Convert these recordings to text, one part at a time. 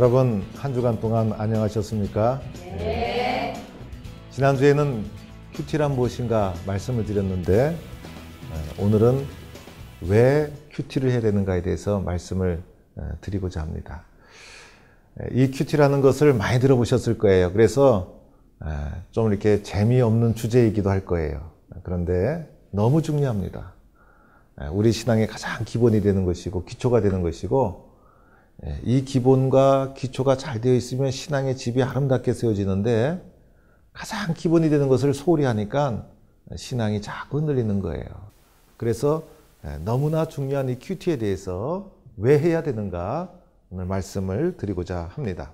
여러분 한 주간 동안 안녕하셨습니까? 네. 지난주에는 큐티란 무엇인가 말씀을 드렸는데 오늘은 왜 큐티를 해야 되는가에 대해서 말씀을 드리고자 합니다. 이 큐티라는 것을 많이 들어보셨을 거예요. 그래서 좀 이렇게 재미없는 주제이기도 할 거예요. 그런데 너무 중요합니다. 우리 신앙의 가장 기본이 되는 것이고 기초가 되는 것이고, 이 기본과 기초가 잘 되어 있으면 신앙의 집이 아름답게 세워지는데 가장 기본이 되는 것을 소홀히 하니까 신앙이 자꾸 흔들리는 거예요. 그래서 너무나 중요한 이 큐티에 대해서 왜 해야 되는가 오늘 말씀을 드리고자 합니다.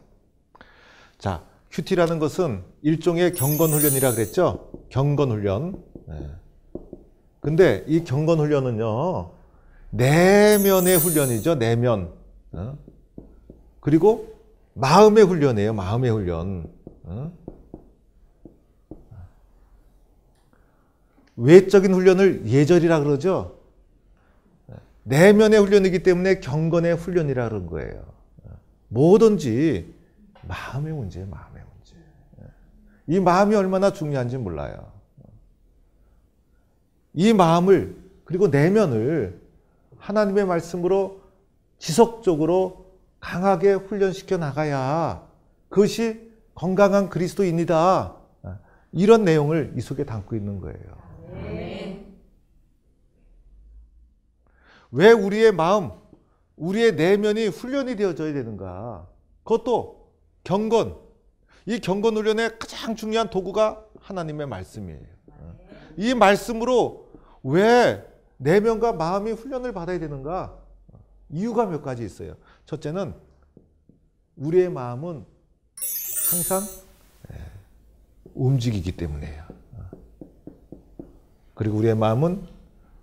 자, 큐티라는 것은 일종의 경건훈련이라 그랬죠? 경건훈련. 근데 이 경건훈련은요, 내면의 훈련이죠. 내면. 그리고 마음의 훈련이에요. 마음의 훈련. 외적인 훈련을 예절이라 그러죠. 내면의 훈련이기 때문에 경건의 훈련이라 그런 거예요. 뭐든지 마음의 문제예요. 마음의 문제. 이 마음이 얼마나 중요한지 몰라요. 이 마음을, 그리고 내면을 하나님의 말씀으로 지속적으로 강하게 훈련시켜 나가야 그것이 건강한 그리스도인이다. 이런 내용을 이 속에 담고 있는 거예요. 왜 우리의 마음, 우리의 내면이 훈련이 되어져야 되는가? 그것도 경건. 이 경건 훈련의 가장 중요한 도구가 하나님의 말씀이에요. 이 말씀으로 왜 내면과 마음이 훈련을 받아야 되는가? 이유가 몇 가지 있어요. 첫째는 우리의 마음은 항상 움직이기 때문이에요. 그리고 우리의 마음은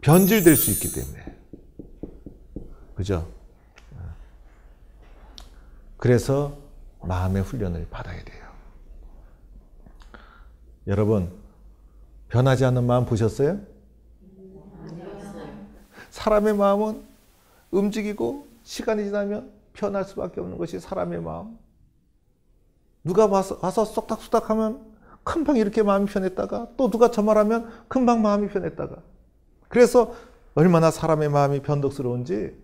변질될 수 있기 때문에. 그죠? 그래서 마음의 훈련을 받아야 돼요. 여러분, 변하지 않는 마음 보셨어요? 사람의 마음은 움직이고 시간이 지나면 변할 수밖에 없는 것이 사람의 마음. 누가 와서 쏙닥쏙닥 하면 금방 이렇게 마음이 변했다가, 또 누가 저 말하면 금방 마음이 변했다가. 그래서 얼마나 사람의 마음이 변덕스러운지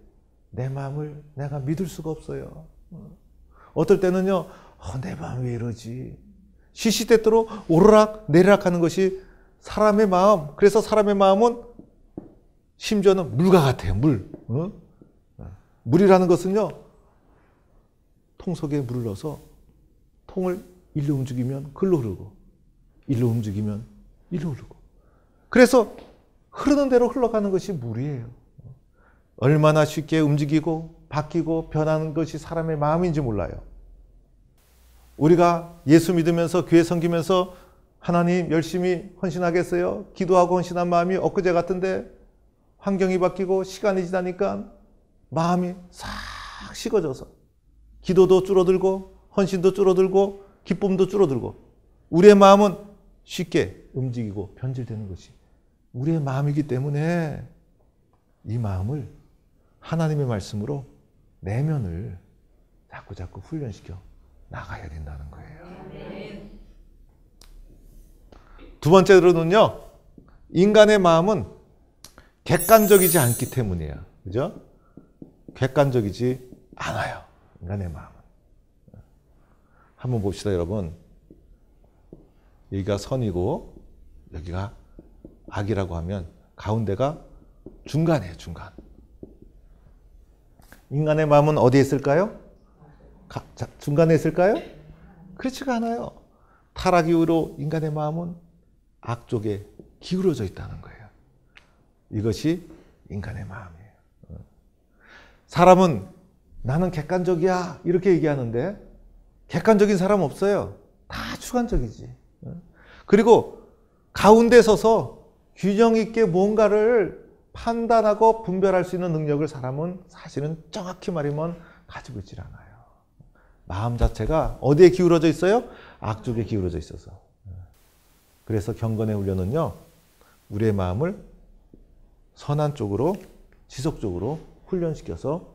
내 마음을 내가 믿을 수가 없어요. 어떨 때는요, 내 마음이 왜 이러지? 시시때때로 오르락 내리락 하는 것이 사람의 마음. 그래서 사람의 마음은 심지어는 물과 같아요. 물. 물이라는 것은요, 통 속에 물을 넣어서 통을 일로 움직이면 글로 흐르고, 일로 움직이면 일로 흐르고. 그래서 흐르는 대로 흘러가는 것이 물이에요. 얼마나 쉽게 움직이고 바뀌고 변하는 것이 사람의 마음인지 몰라요. 우리가 예수 믿으면서 교회 섬기면서 하나님 열심히 헌신하겠어요? 기도하고 헌신한 마음이 엊그제 같은데 환경이 바뀌고 시간이 지나니까 마음이 싹 식어져서 기도도 줄어들고 헌신도 줄어들고 기쁨도 줄어들고, 우리의 마음은 쉽게 움직이고 변질되는 것이 우리의 마음이기 때문에 이 마음을 하나님의 말씀으로 내면을 자꾸 훈련시켜 나가야 된다는 거예요. 두 번째로는요, 인간의 마음은 객관적이지 않기 때문이에요. 그죠? 객관적이지 않아요. 인간의 마음은. 한번 봅시다, 여러분. 여기가 선이고 여기가 악이라고 하면 가운데가 중간이에요. 중간. 인간의 마음은 어디에 있을까요? 중간에 있을까요? 그렇지가 않아요. 타락 이후로 인간의 마음은 악 쪽에 기울어져 있다는 거예요. 이것이 인간의 마음이에요. 사람은 나는 객관적이야 이렇게 얘기하는데 객관적인 사람 없어요. 다 주관적이지. 그리고 가운데 서서 균형 있게 뭔가를 판단하고 분별할 수 있는 능력을 사람은 사실은 정확히 말하면 가지고 있질 않아요. 마음 자체가 어디에 기울어져 있어요? 악 쪽에 기울어져 있어서. 그래서 경건의 훈련은요, 우리의 마음을 선한 쪽으로 지속적으로 훈련시켜서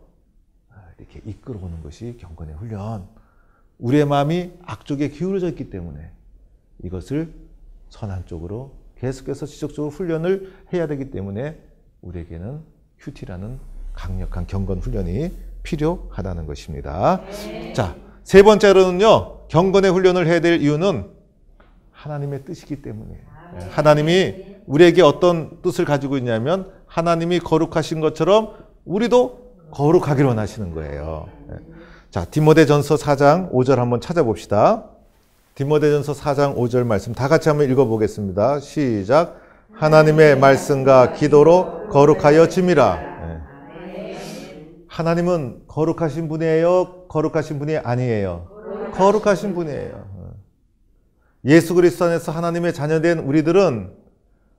이렇게 이끌어오는 것이 경건의 훈련. 우리의 마음이 악쪽에 기울어져 있기 때문에 이것을 선한 쪽으로 계속해서 지속적으로 훈련을 해야 되기 때문에 우리에게는 큐티라는 강력한 경건 훈련이 필요하다는 것입니다. 자, 세 번째로는요, 경건의 훈련을 해야 될 이유는 하나님의 뜻이기 때문에. 하나님이 우리에게 어떤 뜻을 가지고 있냐면 하나님이 거룩하신 것처럼 우리도 거룩하기를 원하시는 거예요. 자, 디모데전서 4장 5절 한번 찾아봅시다. 디모데전서 4장 5절 말씀 다 같이 한번 읽어보겠습니다. 시작. 하나님의 말씀과 기도로 거룩하여 짐이라. 하나님은 거룩하신 분이에요? 거룩하신 분이 아니에요? 거룩하신 분이에요. 예수 그리스도 안에서 하나님의 자녀된 우리들은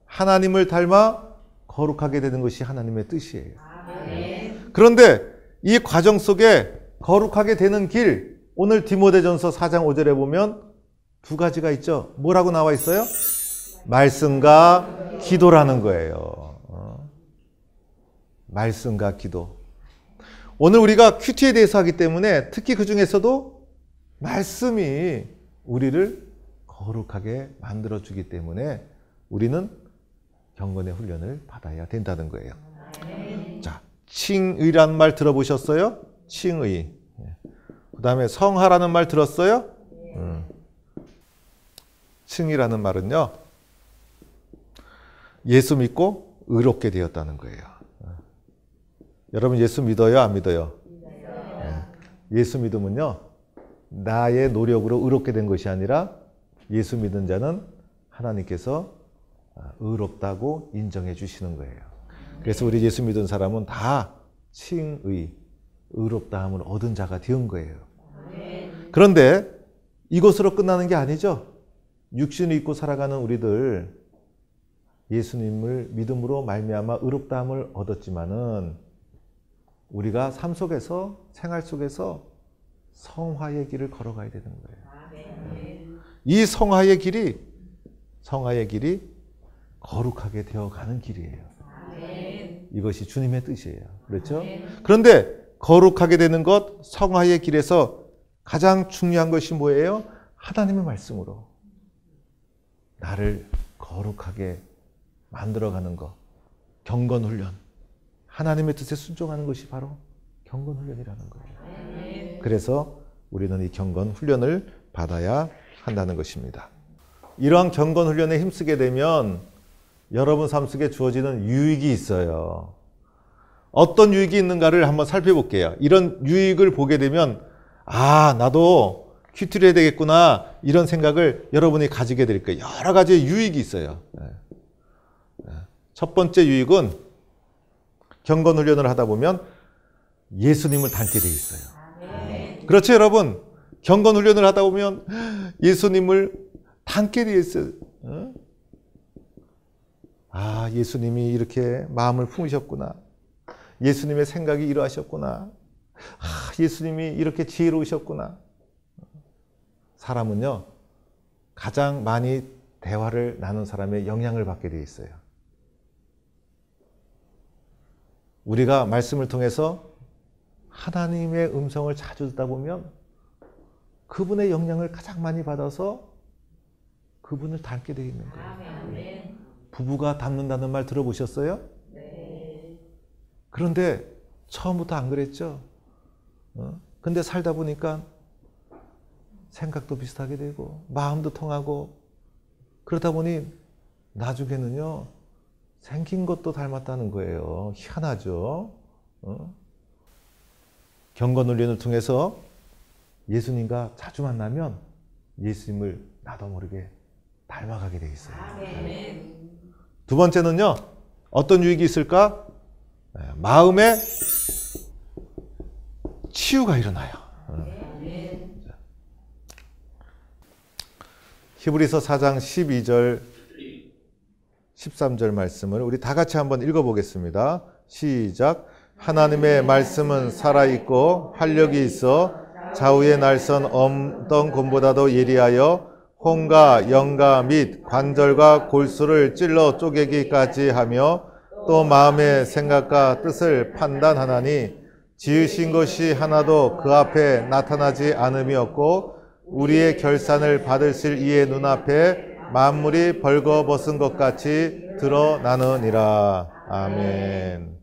하나님을 닮아 거룩하게 되는 것이 하나님의 뜻이에요. 그런데 이 과정 속에 거룩하게 되는 길, 오늘 디모데전서 4장 5절에 보면 두 가지가 있죠. 뭐라고 나와 있어요? 말씀과 기도라는 거예요. 말씀과 기도. 오늘 우리가 큐티에 대해서 하기 때문에 특히 그 중에서도 말씀이 우리를 거룩하게 만들어주기 때문에 우리는 경건의 훈련을 받아야 된다는 거예요. 자, 칭의라는 말 들어보셨어요? 칭의. 그 다음에 성하라는 말 들었어요? 칭의라는 말은요, 예수 믿고 의롭게 되었다는 거예요. 여러분 예수 믿어요? 안 믿어요? 예수 믿으면요, 나의 노력으로 의롭게 된 것이 아니라 예수 믿은 자는 하나님께서 의롭다고 인정해 주시는 거예요. 그래서 우리 예수 믿은 사람은 다 칭의, 의롭다함을 얻은 자가 되은 거예요. 그런데 이것으로 끝나는 게 아니죠. 육신을 입고 살아가는 우리들, 예수님을 믿음으로 말미암아 의롭다함을 얻었지만은 우리가 삶 속에서, 생활 속에서 성화의 길을 걸어가야 되는 거예요. 이 성화의 길이 거룩하게 되어가는 길이에요. 이것이 주님의 뜻이에요. 그렇죠? 그런데 거룩하게 되는 것, 성화의 길에서 가장 중요한 것이 뭐예요? 하나님의 말씀으로 나를 거룩하게 만들어가는 것, 경건훈련. 하나님의 뜻에 순종하는 것이 바로 경건훈련이라는 거예요. 그래서 우리는 이 경건훈련을 받아야 한다는 것입니다. 이러한 경건훈련에 힘쓰게 되면 여러분 삶 속에 주어지는 유익이 있어요. 어떤 유익이 있는가를 한번 살펴볼게요. 이런 유익을 보게 되면 아, 나도 큐티를 해야 되겠구나, 이런 생각을 여러분이 가지게 될 거예요. 여러 가지 유익이 있어요. 첫 번째 유익은 경건훈련을 하다 보면 예수님을 닮게 돼 있어요. 그렇죠, 여러분? 경건훈련을 하다 보면 예수님을 닮게 돼 있어요. 아, 예수님이 이렇게 마음을 품으셨구나. 예수님의 생각이 이러하셨구나. 아, 예수님이 이렇게 지혜로우셨구나. 사람은요, 가장 많이 대화를 나눈 사람의 영향을 받게 돼 있어요. 우리가 말씀을 통해서 하나님의 음성을 자주 듣다 보면 그분의 영향을 가장 많이 받아서 그분을 닮게 되어 있는 거예요. 부부가 닮는다는 말 들어보셨어요? 네. 그런데 처음부터 안 그랬죠? 근데 살다 보니까 생각도 비슷하게 되고 마음도 통하고 그러다 보니 나중에는요, 생긴 것도 닮았다는 거예요. 희한하죠? 경건훈련을 통해서 예수님과 자주 만나면 예수님을 나도 모르게 닮아가게 돼 있어요. 두 번째는요, 어떤 유익이 있을까? 마음에 치유가 일어나요. 히브리서 4장 12절 13절 말씀을 우리 다 같이 한번 읽어보겠습니다. 시작. 하나님의 말씀은 살아있고 활력이 있어 좌우의 날선 어떤 곰보다도 예리하여 혼과 영과 및 관절과 골수를 찔러 쪼개기까지 하며 또 마음의 생각과 뜻을 판단하나니 지으신 것이 하나도 그 앞에 나타나지 않음이 없고 우리의 결산을 받으실 이의 눈앞에 만물이 벌거벗은 것 같이 드러나느니라. 아멘.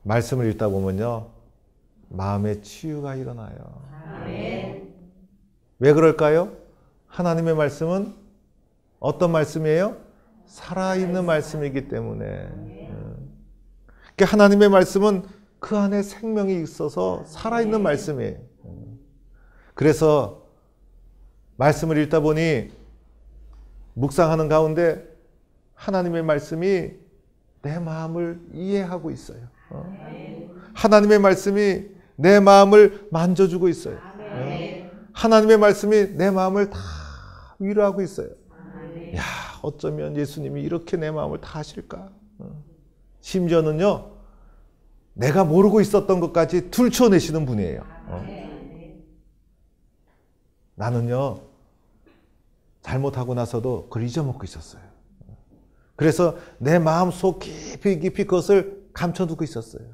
말씀을 읽다 보면요, 마음의 치유가 일어나요. 아멘. 왜 그럴까요? 하나님의 말씀은 어떤 말씀이에요? 살아있는 말씀이기 때문에. 그러니까 하나님의 말씀은 그 안에 생명이 있어서 살아있는 말씀이에요. 그래서 말씀을 읽다 보니 묵상하는 가운데 하나님의 말씀이 내 마음을 이해하고 있어요. 하나님의 말씀이 내 마음을 만져주고 있어요. 하나님의 말씀이 내 마음을 다 위로하고 있어요. 야, 어쩌면 예수님이 이렇게 내 마음을 다 아실까? 심지어는요, 내가 모르고 있었던 것까지 들춰내시는 분이에요. 나는요, 잘못하고 나서도 그걸 잊어먹고 있었어요. 그래서 내 마음속 깊이 깊이 그것을 감춰두고 있었어요.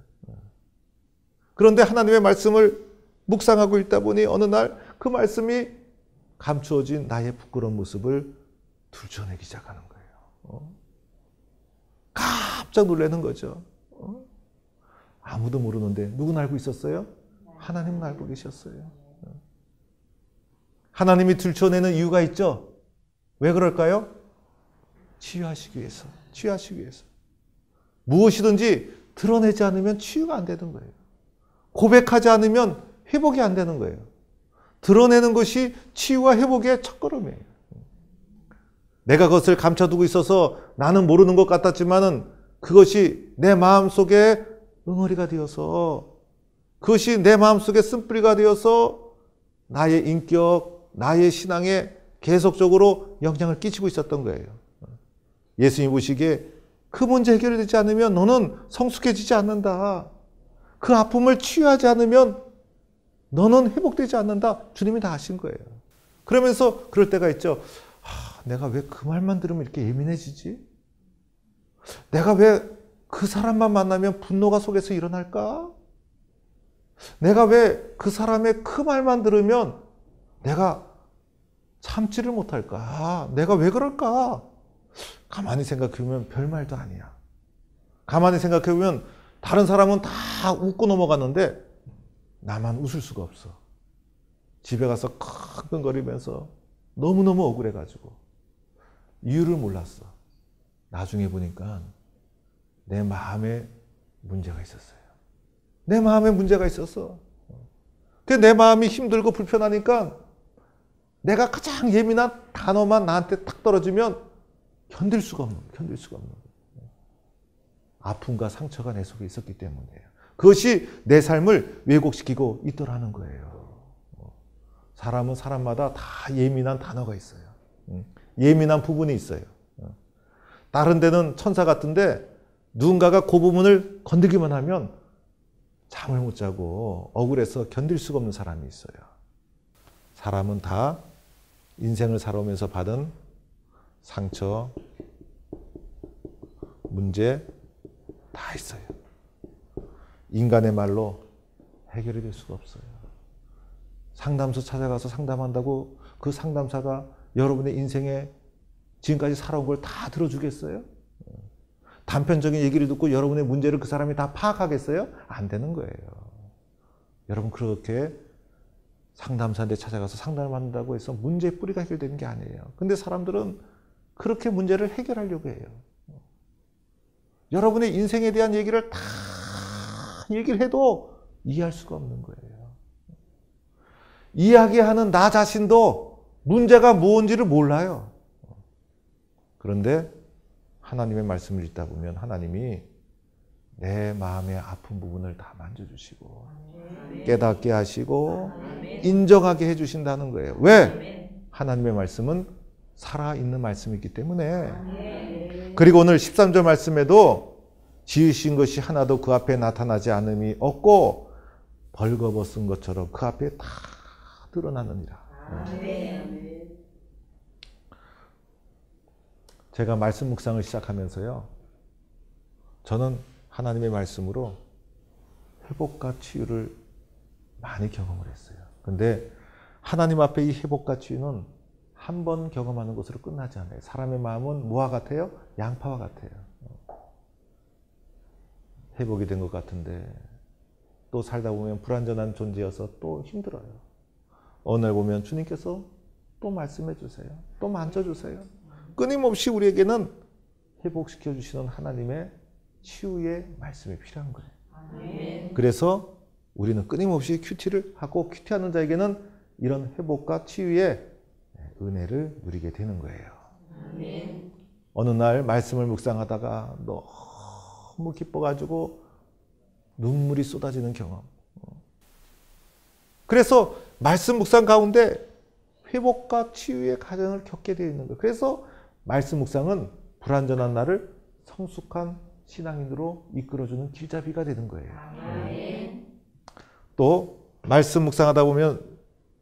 그런데 하나님의 말씀을 묵상하고 있다 보니 어느 날 그 말씀이 감추어진 나의 부끄러운 모습을 들춰내기 시작하는 거예요. 깜짝 놀라는 거죠. 아무도 모르는데 누구는 알고 있었어요? 하나님은 알고 계셨어요. 하나님이 들춰내는 이유가 있죠. 왜 그럴까요? 치유하시기 위해서. 치유하시기 위해서. 무엇이든지 드러내지 않으면 치유가 안 되는 거예요. 고백하지 않으면 회복이 안 되는 거예요. 드러내는 것이 치유와 회복의 첫걸음이에요. 내가 그것을 감춰두고 있어서 나는 모르는 것 같았지만은 그것이 내 마음속에 응어리가 되어서, 그것이 내 마음속에 쓴뿌리가 되어서 나의 인격, 나의 신앙에 계속적으로 영향을 끼치고 있었던 거예요. 예수님이 보시기에 그 문제 해결이 되지 않으면 너는 성숙해지지 않는다. 그 아픔을 치유하지 않으면 너는 회복되지 않는다. 주님이 다 아신 거예요. 그러면서 그럴 때가 있죠. 내가 왜 그 말만 들으면 이렇게 예민해지지? 내가 왜 그 사람만 만나면 분노가 속에서 일어날까? 내가 왜 그 사람의 그 말만 들으면 내가 참지를 못할까? 내가 왜 그럴까? 가만히 생각해보면 별말도 아니야. 가만히 생각해보면 다른 사람은 다 웃고 넘어갔는데 나만 웃을 수가 없어. 집에 가서 끙끙거리면서 너무너무 억울해가지고 이유를 몰랐어. 나중에 보니까 내 마음에 문제가 있었어요. 내 마음에 문제가 있었어. 내 마음이 힘들고 불편하니까 내가 가장 예민한 단어만 나한테 딱 떨어지면 견딜 수가 없는 거예요. 아픔과 상처가 내 속에 있었기 때문이에요. 그것이 내 삶을 왜곡시키고 있더라는 거예요. 사람은 사람마다 다 예민한 단어가 있어요. 예민한 부분이 있어요. 다른 데는 천사 같은데 누군가가 그 부분을 건드기만 하면 잠을 못 자고 억울해서 견딜 수가 없는 사람이 있어요. 사람은 다 인생을 살아오면서 받은 상처, 문제 다 있어요. 인간의 말로 해결이 될 수가 없어요. 상담소 찾아가서 상담한다고 그 상담사가 여러분의 인생에 지금까지 살아온 걸 다 들어주겠어요? 단편적인 얘기를 듣고 여러분의 문제를 그 사람이 다 파악하겠어요? 안 되는 거예요. 여러분, 그렇게 상담사한테 찾아가서 상담을 받는다고 해서 문제의 뿌리가 해결되는 게 아니에요. 근데 사람들은 그렇게 문제를 해결하려고 해요. 여러분의 인생에 대한 얘기를 다 얘기를 해도 이해할 수가 없는 거예요. 이야기하는 나 자신도 문제가 뭔지를 몰라요. 그런데 하나님의 말씀을 읽다 보면 하나님이 내 마음의 아픈 부분을 다 만져주시고 깨닫게 하시고 인정하게 해주신다는 거예요. 왜? 하나님의 말씀은 살아있는 말씀이기 때문에. 그리고 오늘 13절 말씀에도 지으신 것이 하나도 그 앞에 나타나지 않음이 없고 벌거벗은 것처럼 그 앞에 다 드러나느니라. 제가 말씀 묵상을 시작하면서요, 저는 하나님의 말씀으로 회복과 치유를 많이 경험을 했어요. 근데 하나님 앞에 이 회복과 치유는 한 번 경험하는 것으로 끝나지 않아요. 사람의 마음은 뭐와 같아요? 양파와 같아요. 회복이 된 것 같은데 또 살다 보면 불완전한 존재여서 또 힘들어요. 어느 날 보면 주님께서 또 말씀해 주세요. 또 만져주세요. 끊임없이 우리에게는 회복시켜 주시는 하나님의 치유의 말씀이 필요한 거예요. 그래서 우리는 끊임없이 큐티를 하고 큐티하는 자에게는 이런 회복과 치유의 은혜를 누리게 되는 거예요. 어느 날 말씀을 묵상하다가 너무 기뻐가지고 눈물이 쏟아지는 경험. 그래서 말씀 묵상 가운데 회복과 치유의 과정을 겪게 되어 있는 거예요. 그래서 말씀 묵상은 불완전한 나를 성숙한 신앙인으로 이끌어주는 길잡이가 되는 거예요. 또 말씀 묵상하다 보면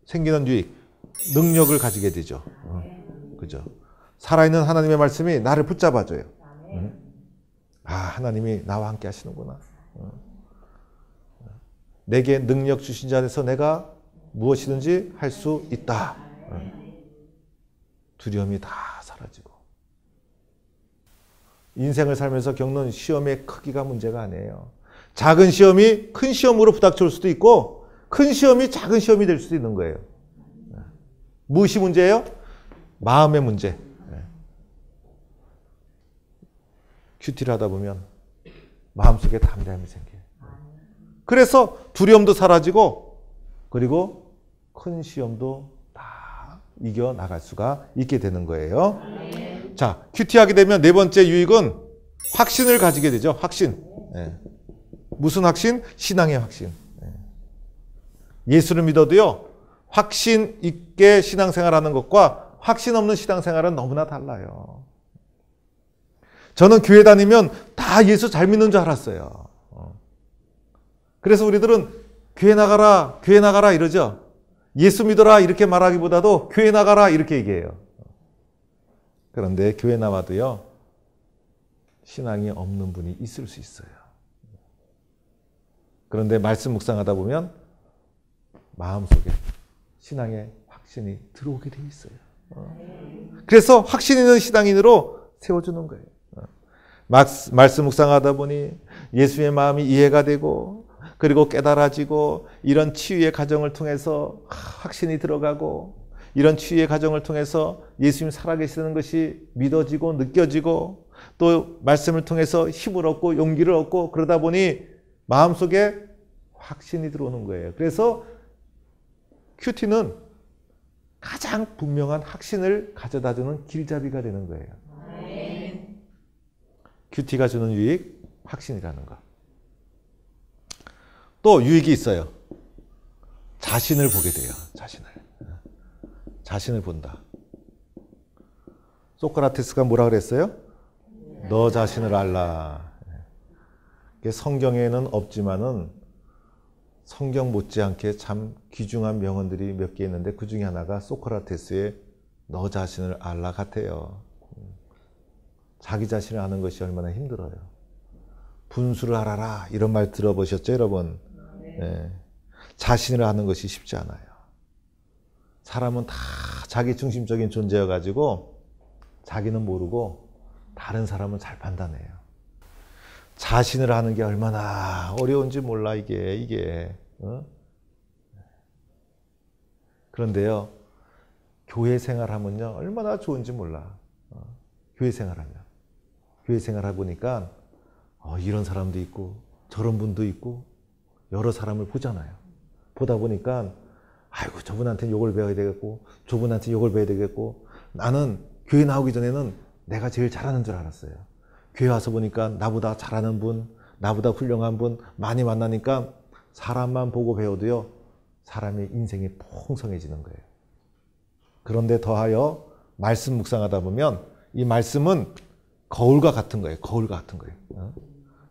생기는 유익, 능력을 가지게 되죠. 그죠? 살아있는 하나님의 말씀이 나를 붙잡아줘요. 아, 하나님이 나와 함께 하시는구나. 내게 능력 주신 자 안에서 내가 무엇이든지 할 수 있다. 두려움이 다 사라지고. 인생을 살면서 겪는 시험의 크기가 문제가 아니에요. 작은 시험이 큰 시험으로 부닥쳐올 수도 있고 큰 시험이 작은 시험이 될 수도 있는 거예요. 무엇이 문제예요? 마음의 문제. 큐티를 하다 보면 마음속에 담대함이 생겨요. 그래서 두려움도 사라지고 그리고 큰 시험도 다 이겨나갈 수가 있게 되는 거예요. 자, 큐티하게 되면 네 번째 유익은 확신을 가지게 되죠. 확신. 무슨 확신? 신앙의 확신. 예수를 믿어도요, 확신 있게 신앙생활하는 것과 확신 없는 신앙생활은 너무나 달라요. 저는 교회 다니면 다 예수 잘 믿는 줄 알았어요. 그래서 우리들은 교회 나가라 이러죠. 예수 믿어라 이렇게 말하기보다도 교회 나가라 이렇게 얘기해요. 그런데 교회 나와도요, 신앙이 없는 분이 있을 수 있어요. 그런데 말씀 묵상하다 보면 마음속에 신앙의 확신이 들어오게 돼 있어요. 그래서 확신 있는 신앙인으로 세워주는 거예요. 말씀 묵상하다 보니 예수의 마음이 이해가 되고 그리고 깨달아지고 이런 치유의 과정을 통해서 확신이 들어가고 이런 치유의 과정을 통해서 예수님 살아계시는 것이 믿어지고 느껴지고 또 말씀을 통해서 힘을 얻고 용기를 얻고 그러다 보니 마음속에 확신이 들어오는 거예요. 그래서 큐티는 가장 분명한 확신을 가져다주는 길잡이가 되는 거예요. 큐티가 주는 유익, 확신이라는 것. 또 유익이 있어요. 자신을 보게 돼요. 자신을 본다. 소크라테스가 뭐라 그랬어요? 너 자신을 알라. 성경에는 없지만은 성경 못지않게 참 귀중한 명언들이 몇 개 있는데 그 중에 하나가 소크라테스의 너 자신을 알라 같아요. 자기 자신을 아는 것이 얼마나 힘들어요. 분수를 알아라 이런 말 들어보셨죠, 여러분? 네. 자신을 아는 것이 쉽지 않아요. 사람은 다 자기 중심적인 존재여가지고 자기는 모르고 다른 사람은 잘 판단해요. 자신을 아는 게 얼마나 어려운지 몰라 이게. 그런데요, 교회 생활하면요 얼마나 좋은지 몰라. 교회 생활하고 보니까 이런 사람도 있고 저런 분도 있고 여러 사람을 보잖아요. 보다 보니까 아이고 저분한테 욕을 배워야 되겠고 저분한테 욕을 배워야 되겠고 나는 교회 나오기 전에는 내가 제일 잘하는 줄 알았어요. 교회 와서 보니까 나보다 잘하는 분, 나보다 훌륭한 분 많이 만나니까 사람만 보고 배워도요 사람의 인생이 풍성해지는 거예요. 그런데 더하여 말씀 묵상하다 보면 이 말씀은 거울과 같은 거예요.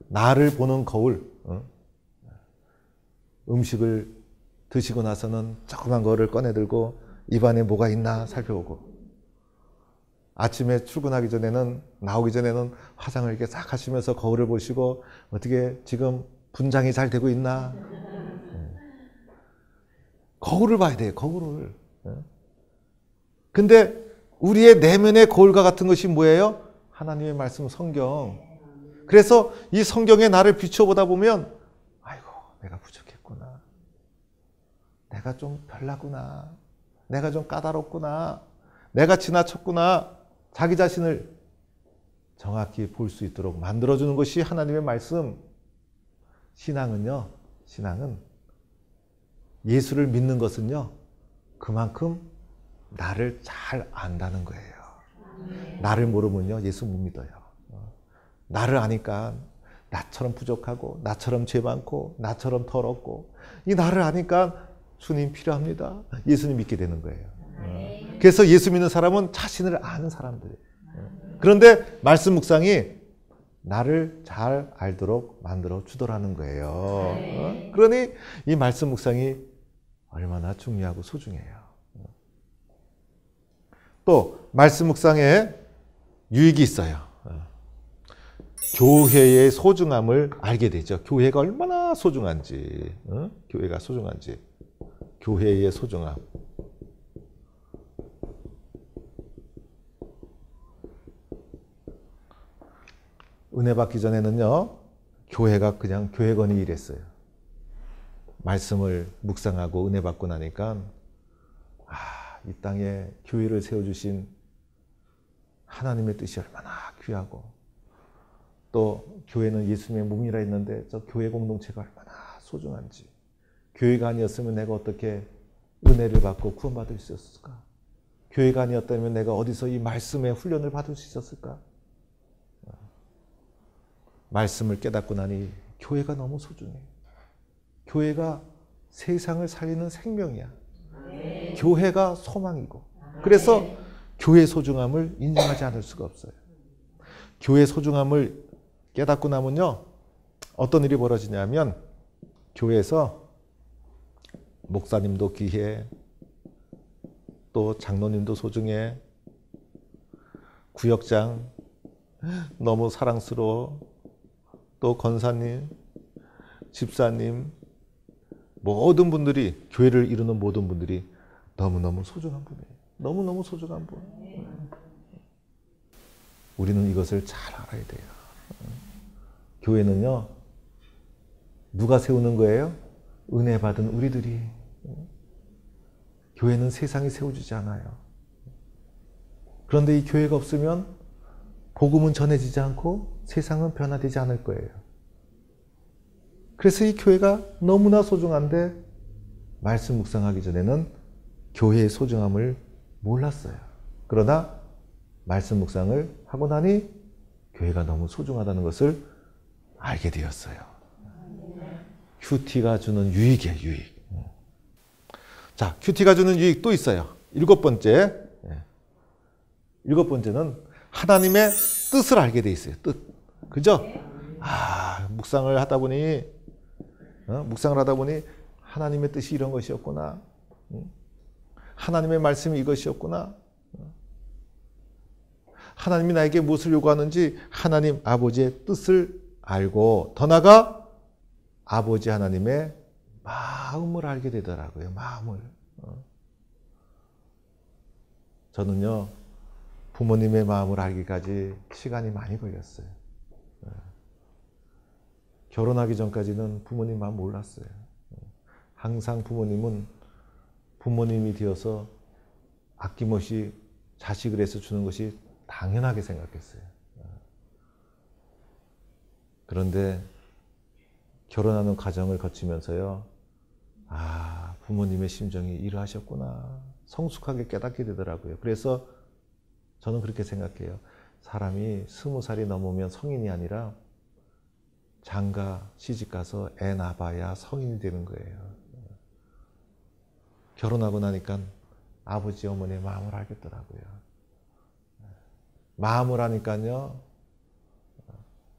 나를 보는 거울. 음식을 드시고 나서는 조그만 거를 꺼내 들고 입안에 뭐가 있나 살펴보고 아침에 출근하기 전에는 나오기 전에는 화장을 이렇게 싹 하시면서 거울을 보시고 어떻게 지금 분장이 잘 되고 있나? 거울을 봐야 돼요, 거울을. 근데 우리의 내면의 거울과 같은 것이 뭐예요? 하나님의 말씀, 성경. 그래서 이 성경에 나를 비춰보다 보면 아이고, 내가 부족했구나. 내가 좀 별나구나. 내가 좀 까다롭구나. 내가 지나쳤구나. 자기 자신을 정확히 볼 수 있도록 만들어주는 것이 하나님의 말씀. 신앙은요, 신앙은 예수를 믿는 것은요, 그만큼 나를 잘 안다는 거예요. 나를 모르면요, 예수 못 믿어요. 나를 아니까 나처럼 부족하고, 나처럼 죄 많고, 나처럼 더럽고, 이 나를 아니까 주님 필요합니다. 예수님 믿게 되는 거예요. 그래서 예수 믿는 사람은 자신을 아는 사람들이에요. 그런데 말씀 묵상이 나를 잘 알도록 만들어 주더라는 거예요. 그러니 이 말씀 묵상이 얼마나 중요하고 소중해요. 또 말씀 묵상에 유익이 있어요. 교회의 소중함을 알게 되죠. 교회가 얼마나 소중한지, 교회가 소중한지, 교회의 소중함. 은혜 받기 전에는요, 교회가 그냥 교회건이 이랬어요. 말씀을 묵상하고 은혜 받고 나니까, 이 땅에 교회를 세워주신 하나님의 뜻이 얼마나 귀하고, 또 교회는 예수님의 몸이라 했는데 저 교회 공동체가 얼마나 소중한지, 교회가 아니었으면 내가 어떻게 은혜를 받고 구원받을 수 있었을까? 교회가 아니었다면 내가 어디서 이 말씀의 훈련을 받을 수 있었을까? 말씀을 깨닫고 나니 교회가 너무 소중해. 교회가 세상을 살리는 생명이야. 교회가 소망이고. 그래서 교회 소중함을 인정하지 않을 수가 없어요. 교회 소중함을 깨닫고 나면요, 어떤 일이 벌어지냐면 교회에서 목사님도 귀해, 또 장로님도 소중해, 구역장 너무 사랑스러워, 또 권사님, 집사님, 모든 분들이, 교회를 이루는 모든 분들이 너무너무 소중한 분이에요. 너무너무 소중한 분. 우리는 이것을 잘 알아야 돼요. 교회는요, 누가 세우는 거예요? 은혜 받은 우리들이. 교회는 세상이 세워주지 않아요. 그런데 이 교회가 없으면 복음은 전해지지 않고 세상은 변화되지 않을 거예요. 그래서 이 교회가 너무나 소중한데 말씀 묵상하기 전에는 교회의 소중함을 몰랐어요. 그러나 말씀 묵상을 하고 나니 교회가 너무 소중하다는 것을 알게 되었어요. 큐티가 주는 유익이에요, 유익. 자, 큐티가 주는 유익 또 있어요. 일곱 번째는 하나님의 뜻을 알게 돼 있어요. 뜻. 그죠? 묵상을 하다 보니 하나님의 뜻이 이런 것이었구나. 하나님의 말씀이 이것이었구나. 하나님이 나에게 무엇을 요구하는지 하나님 아버지의 뜻을 알고, 더 나아가 아버지 하나님의 마음을 알게 되더라고요. 마음을. 저는요, 부모님의 마음을 알기까지 시간이 많이 걸렸어요. 결혼하기 전까지는 부모님 마음 몰랐어요. 항상 부모님은 부모님이 되어서 아낌없이 자식을 해서 주는 것이 당연하게 생각했어요. 그런데 결혼하는 과정을 거치면서요, 부모님의 심정이 이러하셨구나. 성숙하게 깨닫게 되더라고요. 그래서 저는 그렇게 생각해요. 사람이 20살이 넘으면 성인이 아니라 장가 시집 가서 애 낳아봐야 성인이 되는 거예요. 결혼하고 나니까 아버지 어머니의 마음을 알겠더라고요. 마음을 하니까요,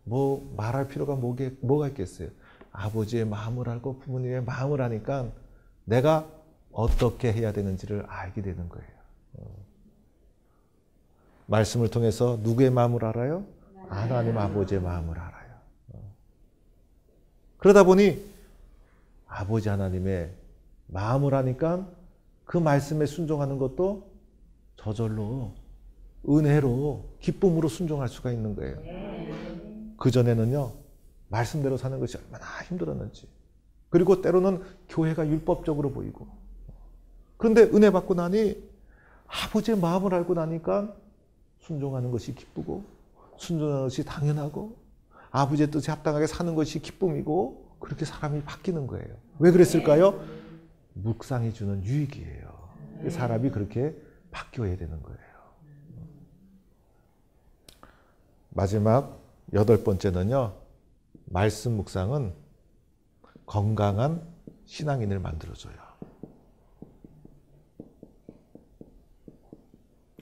뭐 말할 필요가 뭐가 있겠어요. 아버지의 마음을 알고 부모님의 마음을 아니까 내가 어떻게 해야 되는지를 알게 되는 거예요. 말씀을 통해서 누구의 마음을 알아요? 하나님 아버지의 마음을 알아요. 그러다 보니 아버지 하나님의 마음을 하니까 그 말씀에 순종하는 것도 저절로 은혜로 기쁨으로 순종할 수가 있는 거예요. 그전에는요, 말씀대로 사는 것이 얼마나 힘들었는지, 그리고 때로는 교회가 율법적으로 보이고, 그런데 은혜 받고 나니 아버지의 마음을 알고 나니까 순종하는 것이 기쁘고 순종하는 것이 당연하고 아버지의 뜻에 합당하게 사는 것이 기쁨이고, 그렇게 사람이 바뀌는 거예요. 왜 그랬을까요? 묵상이 주는 유익이에요. 사람이 그렇게 바뀌어야 되는 거예요. 마지막 8번째는요, 말씀 묵상은 건강한 신앙인을 만들어줘요.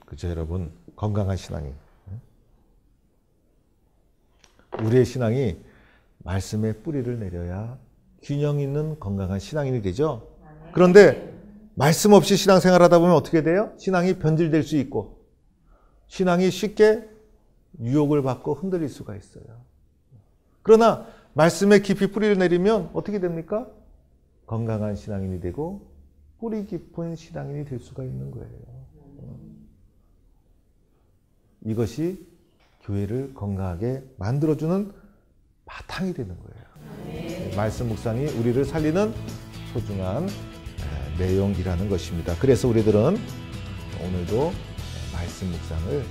그죠, 여러분? 건강한 신앙인. 우리의 신앙이 말씀에 뿌리를 내려야 균형 있는 건강한 신앙인이 되죠. 그런데 말씀 없이 신앙생활하다 보면 어떻게 돼요? 신앙이 변질될 수 있고 신앙이 쉽게 유혹을 받고 흔들릴 수가 있어요. 그러나 말씀에 깊이 뿌리를 내리면 어떻게 됩니까? 건강한 신앙인이 되고 뿌리 깊은 신앙인이 될 수가 있는 거예요. 이것이 교회를 건강하게 만들어주는 바탕이 되는 거예요. 말씀 묵상이 우리를 살리는 소중한 내용이라는 것입니다. 그래서 우리들은 오늘도 말씀 묵상을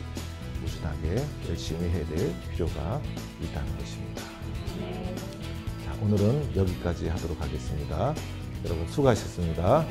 꾸준하게 열심히 해야 될 필요가 있다는 것입니다. 자, 오늘은 여기까지 하도록 하겠습니다. 여러분 수고하셨습니다.